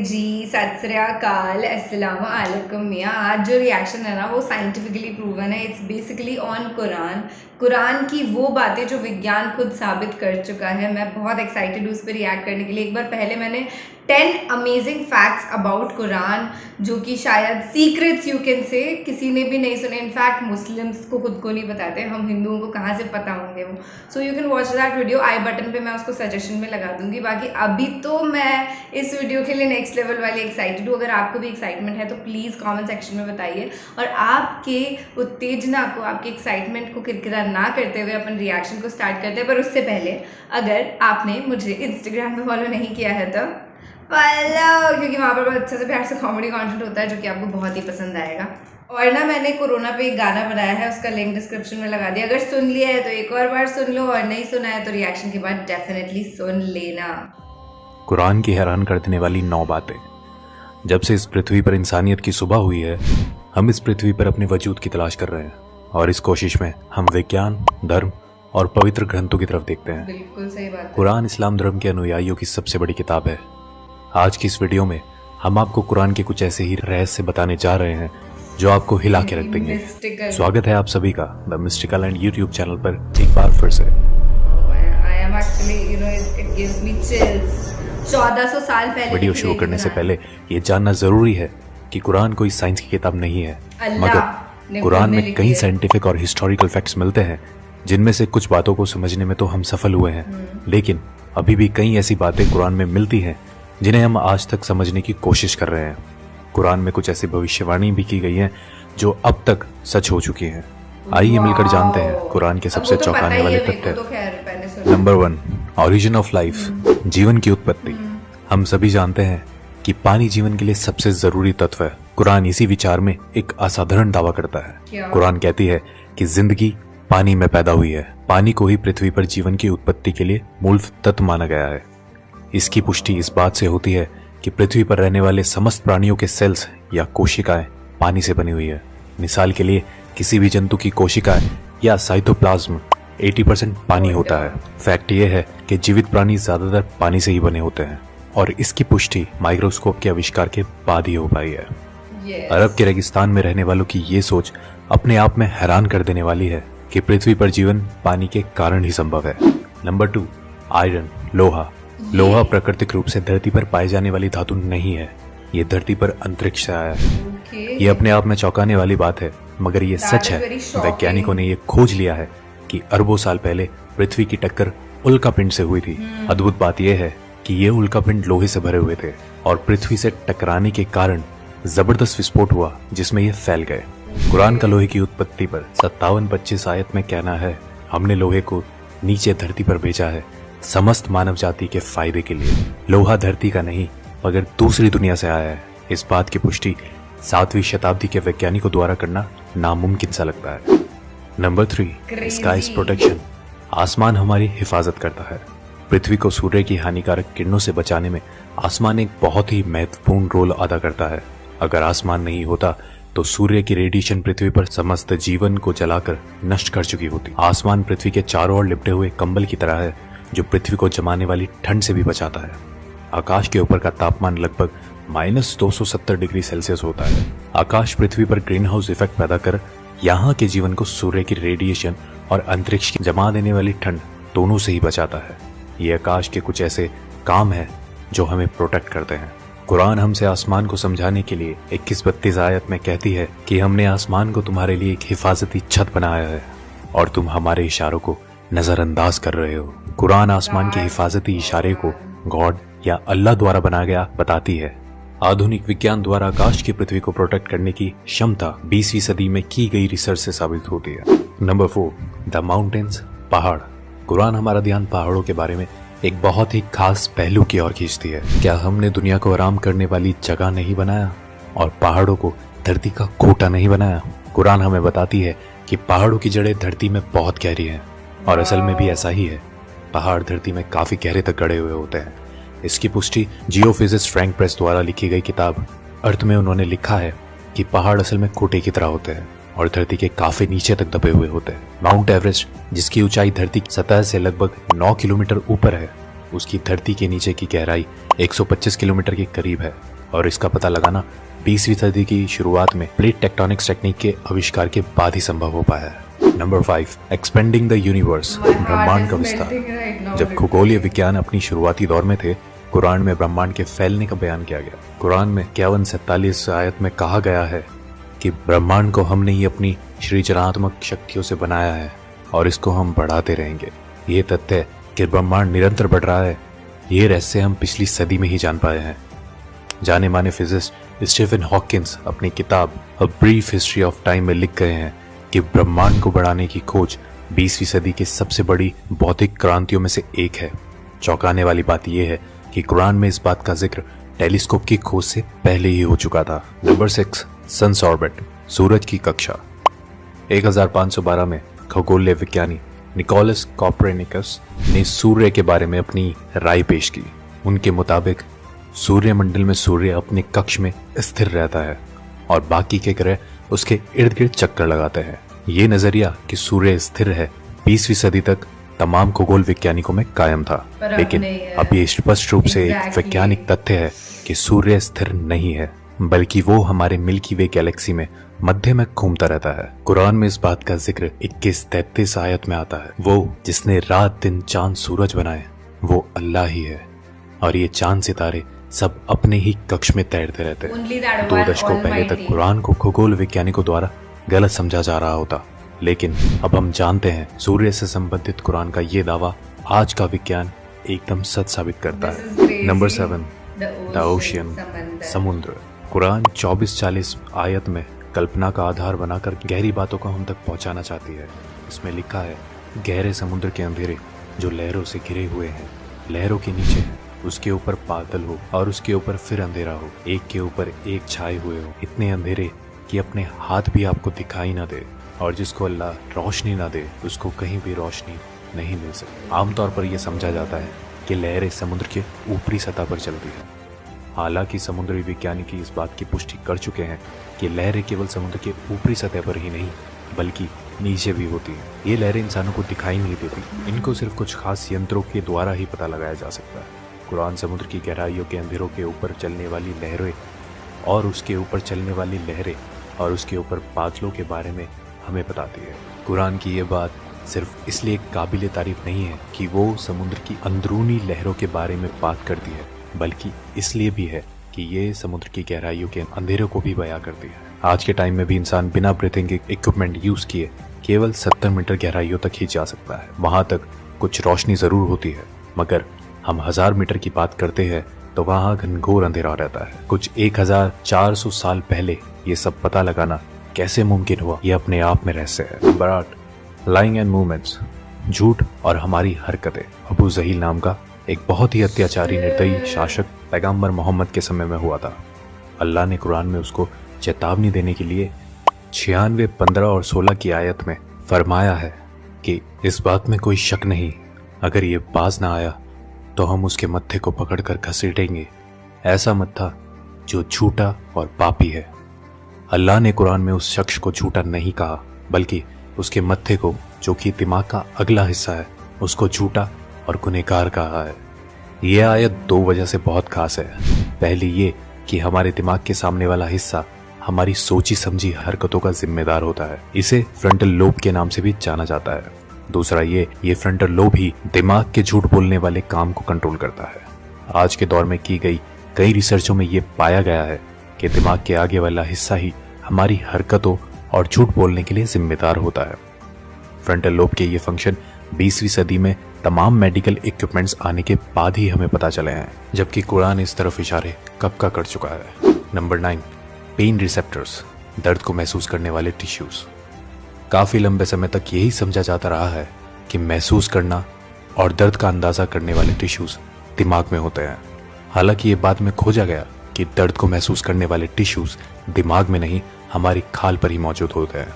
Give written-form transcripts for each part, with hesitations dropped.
जी, सत श्री अकाल, अस्सलाम वालेकुम मियाँ। आज जो रिएक्शन है ना वो साइंटिफिकली प्रूवन है। इट्स बेसिकली ऑन कुरान की वो बातें जो विज्ञान खुद साबित कर चुका है। मैं बहुत एक्साइटेड हूँ उस पर रिएक्ट करने के लिए। एक बार पहले मैंने 10 अमेजिंग फैक्ट्स अबाउट कुरान, जो कि शायद सीक्रेट्स यू कैन से, किसी ने भी नहीं सुने। इनफैक्ट मुस्लिम्स को खुद को नहीं बताते, हम हिंदुओं को कहाँ से पता होंगे वो। So you can watch that video. I button पे मैं उसको सजेशन में लगा दूंगी। बाकी अभी तो मैं इस वीडियो के लिए नेक्स्ट लेवल वाली एक्साइटेड हूँ। अगर आपको भी एक्साइटमेंट है तो प्लीज़ कमेंट सेक्शन में बताइए। और आपके उत्तेजना को, आपके एक्साइटमेंट को किरकिरा ना करते हुए अपन रिएक्शन को स्टार्ट करते हैं। पर उससे पहले अगर आपने मुझे इंस्टाग्राम पे फॉलो नहीं किया है तो फॉलो, क्योंकि वहाँ पर बहुत अच्छा से प्यार से कॉमेडी कंटेंट होता है जो कि आपको बहुत ही पसंद आएगा। और ना मैंने कोरोना पे एक गाना बनाया है, उसका लिंक डिस्क्रिप्शन में लगा दिया। अगर सुन लिया है तो एक और बार सुन लो, और नहीं सुना है तो रिएक्शन के बाद डेफिनेटली सुन लेना। कुरान की हैरान कर देने वाली 9 बातें। जब से इस पृथ्वी पर इंसानियत की सुबह हुई है, हम इस पृथ्वी पर अपने वजूद की तलाश कर रहे हैं, और इस कोशिश में हम विज्ञान, धर्म और पवित्र ग्रंथों की तरफ देखते हैं। बिल्कुल सही बात है। कुरान इस्लाम धर्म के अनुयायियों की सबसे बड़ी किताब है। आज की इस वीडियो में हम आपको कुरान के कुछ ऐसे ही रहस्य बताने जा रहे हैं जो आपको हिला के रख देंगे। स्वागत है आप सभी का the mystical and YouTube channel पर एक बार फिर से। 1400 साल पहले। वीडियो शुरू करने से पहले ये जानना जरूरी है कि कुरान कोई साइंस की किताब नहीं है, मगर कुरान में कई साइंटिफिक और हिस्टोरिकल फैक्ट्स मिलते हैं जिनमें से कुछ बातों को समझने में तो हम सफल हुए हैं, लेकिन अभी भी कई ऐसी बातें कुरान में मिलती हैं जिन्हें हम आज तक समझने की कोशिश कर रहे हैं। कुरान में कुछ ऐसी भविष्यवाणी भी की गई हैं जो अब तक सच हो चुकी हैं। आइए मिलकर जानते हैं कुरान के सबसे चौंकाने वाले तथ्य। नंबर 1, ओरिजिन ऑफ लाइफ, जीवन की उत्पत्ति। हम सभी जानते हैं कि पानी जीवन के लिए सबसे जरूरी तत्व है। कुरान इसी विचार में एक असाधारण दावा करता है। कुरान कहती है कि जिंदगी पानी में पैदा हुई है। पानी को ही पृथ्वी पर जीवन की उत्पत्ति के लिए मूल तत्व माना गया है। इसकी पुष्टि इस बात से होती है कि पृथ्वी पर रहने वाले समस्त प्राणियों के सेल्स या कोशिकाएं पानी से बनी हुई है। मिसाल के लिए किसी भी जंतु की कोशिकाएं या साइटोप्लाज्म 80% पानी होता है। फैक्ट ये है कि जीवित प्राणी ज्यादातर पानी से ही बने होते हैं, और इसकी पुष्टि माइक्रोस्कोप के आविष्कार के बाद ही हो पाई है। अरब के रेगिस्तान में रहने वालों की ये सोच अपने आप में हैरान कर देने वाली है कि पृथ्वी पर जीवन पानी के कारण ही संभव है। नंबर 2, आयरन, लोहा। लोहा प्राकृतिक रूप से धरती पर पाए जाने वाली धातु नहीं है, ये धरती पर अंतरिक्ष से आया है। ये अपने आप में चौंकाने वाली बात है, मगर ये सच है। वैज्ञानिकों ने ये खोज लिया है कि अरबों साल पहले पृथ्वी की टक्कर उल्कापिंड से हुई थी। अद्भुत बात यह है कि ये उल्कापिंड लोहे से भरे हुए थे, और पृथ्वी से टकराने के कारण जबरदस्त विस्फोट हुआ जिसमें ये फैल गए। कुरान का लोहे की उत्पत्ति पर 57-25 आयत में कहना है, हमने लोहे को नीचे धरती पर भेजा है समस्त मानव जाति के फायदे के लिए। लोहा धरती का नहीं मगर दूसरी दुनिया से आया है। इस बात की पुष्टि 7वीं शताब्दी के वैज्ञानिकों द्वारा करना नामुमकिन सा लगता है। Number 3, sky protection. आसमान हमारी हिफाजत करता है। पृथ्वी को सूर्य की हानिकारक किरणों से बचाने में आसमान एक बहुत ही महत्वपूर्ण रोल अदा करता है। अगर आसमान नहीं होता तो सूर्य की रेडिएशन पृथ्वी पर समस्त जीवन को जलाकर नष्ट कर चुकी होती। आसमान पृथ्वी के चारों ओर लिपटे हुए कंबल की तरह है जो पृथ्वी को जमाने वाली ठंड से भी बचाता है। आकाश के ऊपर का तापमान लगभग -270 डिग्री सेल्सियस होता है। आकाश पृथ्वी पर ग्रीन हाउस इफेक्ट पैदा कर यहाँ के जीवन को सूर्य की रेडिएशन और अंतरिक्ष की जमा देने वाली ठंड दोनों से ही बचाता है। ये आकाश के कुछ ऐसे काम है जो हमें प्रोटेक्ट करते हैं। कुरान हमसे आसमान को समझाने के लिए 21-32 आयत में कहती है कि हमने आसमान को तुम्हारे लिए एक हिफाजती छत बनाया है और तुम हमारे इशारों को नजरअंदाज कर रहे हो। कुरान आसमान के हिफाजती इशारे को गॉड या अल्लाह द्वारा बनाया गया बताती है। आधुनिक विज्ञान द्वारा आकाश की पृथ्वी को प्रोटेक्ट करने की क्षमता 20वीं सदी में की गई रिसर्च से साबित होती है। नंबर 4, द माउंटेन्स, पहाड़। कुरान हमारा ध्यान पहाड़ों के बारे में एक बहुत ही खास पहलू की ओर खींचती है। क्या हमने दुनिया को आराम करने वाली जगह नहीं बनाया और पहाड़ों को धरती का खोटा नहीं बनाया? कुरान हमें बताती है कि पहाड़ों की जड़ें धरती में बहुत गहरी हैं, और असल में भी ऐसा ही है। पहाड़ धरती में काफी गहरे तक गड़े हुए होते हैं। इसकी पुष्टि जियोफिजिस्ट फ्रैंक प्रेस द्वारा लिखी गई किताब अर्थ में उन्होंने लिखा है कि पहाड़ असल में खोटे की तरह होते हैं और धरती के काफी नीचे तक दबे हुए होते हैं। माउंट एवरेस्ट, जिसकी ऊंचाई धरती की सतह से लगभग 9 किलोमीटर ऊपर है, उसकी धरती के नीचे की गहराई 125 किलोमीटर के करीब है और इसका पता लगाना 20वीं सदी की शुरुआत में प्लेट टेक्टोनिक्स टेक्निक के आविष्कार के बाद ही संभव हो पाया है। नंबर 5, एक्सपेंडिंग द यूनिवर्स, ब्रह्मांड का विस्तार। जब खगोलीय विज्ञान अपनी शुरुआती दौर में थे, कुरान में ब्रह्मांड के फैलने का बयान किया गया। कुरान में 51-47 आयत में कहा गया है कि ब्रह्मांड को हमने ही अपनी सृजनात्मक शक्तियों से बनाया है और इसको हम बढ़ाते रहेंगे। ये तथ्य कि ब्रह्मांड निरंतर बढ़ रहा है, ये रहस्य हम पिछली सदी में ही जान पाए हैं। जाने माने फिजिस्ट स्टीफन हॉकिंस अपनी किताब a brief history of time में लिख गए हैं कि ब्रह्मांड को बढ़ाने की खोज 20वीं सदी की सबसे बड़ी भौतिक क्रांतियों में से एक है। चौंकाने वाली बात यह है कि कुरान में इस बात का जिक्र टेलीस्कोप की खोज से पहले ही हो चुका था। नंबर 6, सन्स ऑर्बिट, सूरज की कक्षा। 1512 में खगोलीय विज्ञानी निकोलस कॉपरनिकस ने सूर्य के बारे में अपनी राय पेश की। उनके मुताबिक सूर्यमंडल में सूर्य अपने कक्ष में स्थिर रहता है और बाकी के ग्रह उसके इर्द गिर्द चक्कर लगाते हैं। ये नजरिया कि सूर्य स्थिर है 20वीं सदी तक तमाम खगोल वैज्ञानिकों में कायम था, लेकिन अब ये स्पष्ट रूप से एक वैज्ञानिक तथ्य है कि सूर्य स्थिर नहीं है, बल्कि वो हमारे मिल्की वे गैलेक्सी में मध्य में घूमता रहता है। कुरान में इस बात का जिक्र 21-33 आयत में आता है। वो जिसने रात दिन चांद सूरज बनाए वो अल्लाह ही है और ये चांद सितारे सब अपने ही कक्ष में तैरते रहते हैं। 2 दशकों पहले तक कुरान को खगोल वैज्ञानिकों द्वारा गलत समझा जा रहा होता, लेकिन अब हम जानते हैं सूर्य से संबंधित कुरान का ये दावा आज का विज्ञान एकदम सच साबित करता है। नंबर 7, द ओशियन, समुद्र। कुरान 24-40 आयत में कल्पना का आधार बनाकर गहरी बातों को हम तक पहुंचाना चाहती है। इसमें लिखा है, गहरे समुद्र के अंधेरे जो लहरों से घिरे हुए हैं, लहरों के नीचे हैं, उसके ऊपर बादल हो और उसके ऊपर फिर अंधेरा हो, एक के ऊपर एक छाए हुए हो, इतने अंधेरे कि अपने हाथ भी आपको दिखाई ना दे, और जिसको अल्लाह रोशनी ना दे उसको कहीं भी रोशनी नहीं मिल सकती। आमतौर पर यह समझा जाता है कि लहरें समुद्र के ऊपरी सतह पर चलती हैं। हालांकि समुद्री वैज्ञानिक इस बात की पुष्टि कर चुके हैं कि लहरें केवल समुद्र के ऊपरी सतह पर ही नहीं बल्कि नीचे भी होती हैं। ये लहरें इंसानों को दिखाई नहीं देती, इनको सिर्फ कुछ खास यंत्रों के द्वारा ही पता लगाया जा सकता है। कुरान समुद्र की गहराइयों के अंधेरों के ऊपर चलने वाली लहरें और उसके ऊपर चलने वाली लहरें और उसके ऊपर बादलों के बारे में हमें बताती है। कुरान की ये बात सिर्फ इसलिए काबिल तारीफ नहीं है कि वो समुद्र की अंदरूनी लहरों के बारे में बात करती है, बल्कि इसलिए भी है कि ये समुद्र की गहराइयों के अंधेरों को भी बयां करती है। आज के टाइम में भी इंसान बिना ब्रीथिंग इक्विपमेंट यूज किए केवल 70 मीटर गहराइयों तक ही जा सकता है। वहां तक कुछ रोशनी जरूर होती है, मगर हम 1000 मीटर की बात करते हैं तो वहां घनघोर अंधेरा रहता है। कुछ 1400 साल पहले ये सब पता लगाना कैसे मुमकिन हुआ, ये अपने आप में रहस्य है। नंबर 8, लाइंग एंड मूवमेंट्स, झूठ और हमारी हरकतें। अबू जहील नाम का एक बहुत ही अत्याचारी निर्दयी शासक पैगंबर मोहम्मद के समय में हुआ था। अल्लाह ने कुरान में उसको चेतावनी देने के लिए 96, 15 और 16 की आयत में फरमाया है कि इस बात में कोई शक नहीं, अगर ये बाज ना आया तो हम उसके मत्थे को पकड़कर घसीटेंगे, ऐसा मत्था जो झूठा और पापी है। अल्लाह ने कुरान में उस शख्स को झूठा नहीं कहा, बल्कि उसके मत्थे को, जो कि दिमाग का अगला हिस्सा है, उसको झूठा और गुनहगार कहा है। यह आयत 2 वजह से बहुत खास है। पहली ये कि हमारे दिमाग के सामने वाला हिस्सा हमारी सोची समझी हरकतों का जिम्मेदार होता है। इसे फ्रंटल लोब के नाम से भी जाना जाता है। दूसरा ये फ्रंटल लोब ही दिमाग के झूठ बोलने वाले काम को कंट्रोल करता है। आज के दौर में की गई कई रिसर्चों में ये पाया गया है कि दिमाग के आगे वाला हिस्सा ही हमारी हरकतों और झूठ बोलने के लिए जिम्मेदार होता है। फ्रंटल लोब के ये फंक्शन 20वीं सदी में तमाम मेडिकल इक्विपमेंट्स आने के बाद ही हमें पता चले हैं, जबकि कुरान इस तरफ इशारे कब का कर चुका है। नंबर 9, पेन रिसेप्टर्स, दर्द को महसूस करने वाले टिश्यूज। काफी लंबे समय तक यही समझा जाता रहा है कि महसूस करना और दर्द का अंदाजा करने वाले टिश्यूज दिमाग में होते हैं। हालांकि ये बाद में खोजा गया कि दर्द को महसूस करने वाले टिश्यूज दिमाग में नहीं, हमारी खाल पर ही मौजूद होते हैं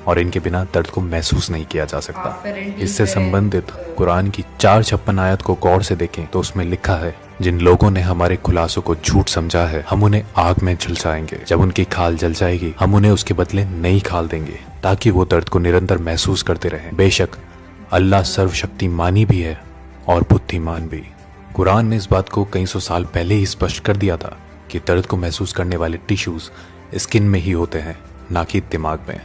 और इनके बिना दर्द को महसूस नहीं किया जा सकता। इससे संबंधित कुरान की 456 आयत को गौर से देखें तो उसमें लिखा है, जिन लोगों ने हमारे खुलासों को झूठ समझा है, हम उन्हें आग में झुलसाएंगे। जब उनकी खाल जल जाएगी, हम उन्हें उसके बदले नई खाल देंगे ताकि वो दर्द को निरंतर महसूस करते रहें। बेशक अल्लाह सर्वशक्तिमानी भी है और बुद्धिमान भी। कुरान ने इस बात को कई सौ साल पहले ही स्पष्ट कर दिया था कि दर्द को महसूस करने वाले टिश्यूज स्किन में ही होते हैं, ना कि दिमाग में।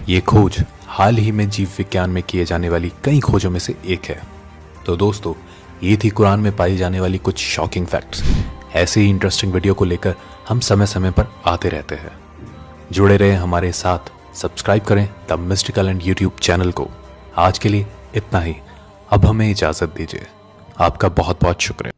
ये खोज हाल ही में जीव विज्ञान में किए जाने वाली कई खोजों में से एक है। तो दोस्तों, ये थी कुरान में पाई जाने वाली कुछ शॉकिंग फैक्ट्स। ऐसे ही इंटरेस्टिंग वीडियो को लेकर हम समय समय पर आते रहते हैं। जुड़े रहे हमारे साथ, सब्सक्राइब करें the mystical and YouTube channel को। आज के लिए इतना ही, अब हमें इजाज़त दीजिए। आपका बहुत बहुत शुक्रिया।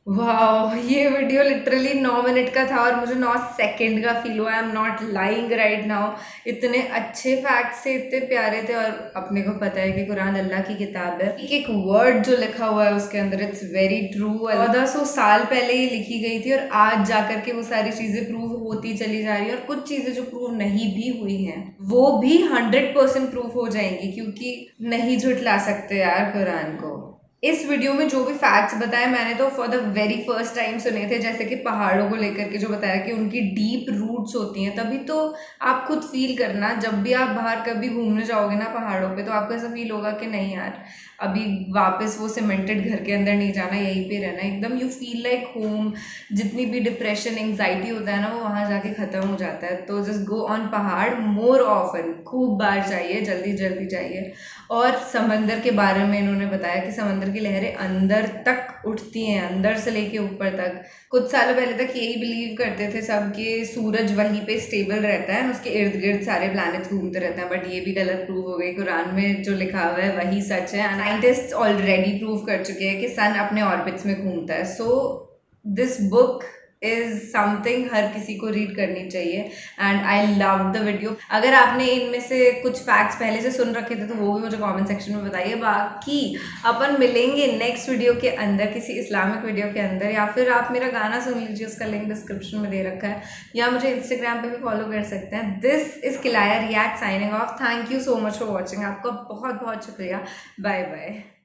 वाह, ये वीडियो लिटरली 9 मिनट का था और मुझे 9 सेकंड का फील हुआ। I am not lying right now. इतने अच्छे फैक्ट्स थे, इतने प्यारे थे, और अपने को पता है कि कुरान अल्लाह की किताब है। एक एक वर्ड जो लिखा हुआ है उसके अंदर, इट्स वेरी ट्रू। 1400 साल पहले ये लिखी गई थी और आज जाकर के वो सारी चीज़ें प्रूव होती चली जा रही है। और कुछ चीज़ें जो प्रूव नहीं भी हुई हैं वो भी 100% प्रूव हो जाएंगी, क्योंकि नहीं झुठला सकते यार कुरान को। इस वीडियो में जो भी फैक्ट्स बताए मैंने तो for the very first time सुने थे, जैसे कि पहाड़ों को लेकर के जो बताया कि उनकी डीप रूट्स होती हैं। तभी तो आप खुद फील करना, जब भी आप बाहर कभी घूमने जाओगे ना पहाड़ों पे, तो आपको ऐसा फील होगा कि नहीं यार, अभी वापस वो सीमेंटेड घर के अंदर नहीं जाना, यहीं पे रहना। एकदम यू फील लाइक होम। जितनी भी डिप्रेशन, एंग्जाइटी होता है ना, वो वहाँ जाके ख़त्म हो जाता है। तो जस्ट गो ऑन पहाड़ मोर ऑफन, खूब बार जाइए, जल्दी जल्दी जाइए। और समंदर के बारे में इन्होंने बताया कि समंदर की लहरें अंदर तक उठती हैं, अंदर से लेके ऊपर तक। कुछ सालों पहले तक यही बिलीव करते थे सब कि सूरज वहीं पे स्टेबल रहता है, उसके इर्द गिर्द सारे प्लैनेट्स घूमते रहते हैं। बट ये भी गलत प्रूव हो गई। कुरान में जो लिखा हुआ है वही सच है। साइंटिस्ट ऑलरेडी प्रूव कर चुके हैं कि सन अपने ऑर्बिट्स में घूमता है। So this book is something हर किसी को रीड करनी चाहिए। And I love the video. अगर आपने इनमें से कुछ फैक्ट्स पहले से सुन रखे थे तो वो भी मुझे कमेंट सेक्शन में बताइए। बाकी अपन मिलेंगे नेक्स्ट वीडियो के अंदर, किसी इस्लामिक वीडियो के अंदर, या फिर आप मेरा गाना सुन लीजिए, उसका लिंक डिस्क्रिप्शन में दे रखा है, या मुझे इंस्टाग्राम पे भी फॉलो कर सकते हैं। दिस इज किलाया react signing off. Thank you so much for watching. आपका बहुत बहुत शुक्रिया। Bye bye.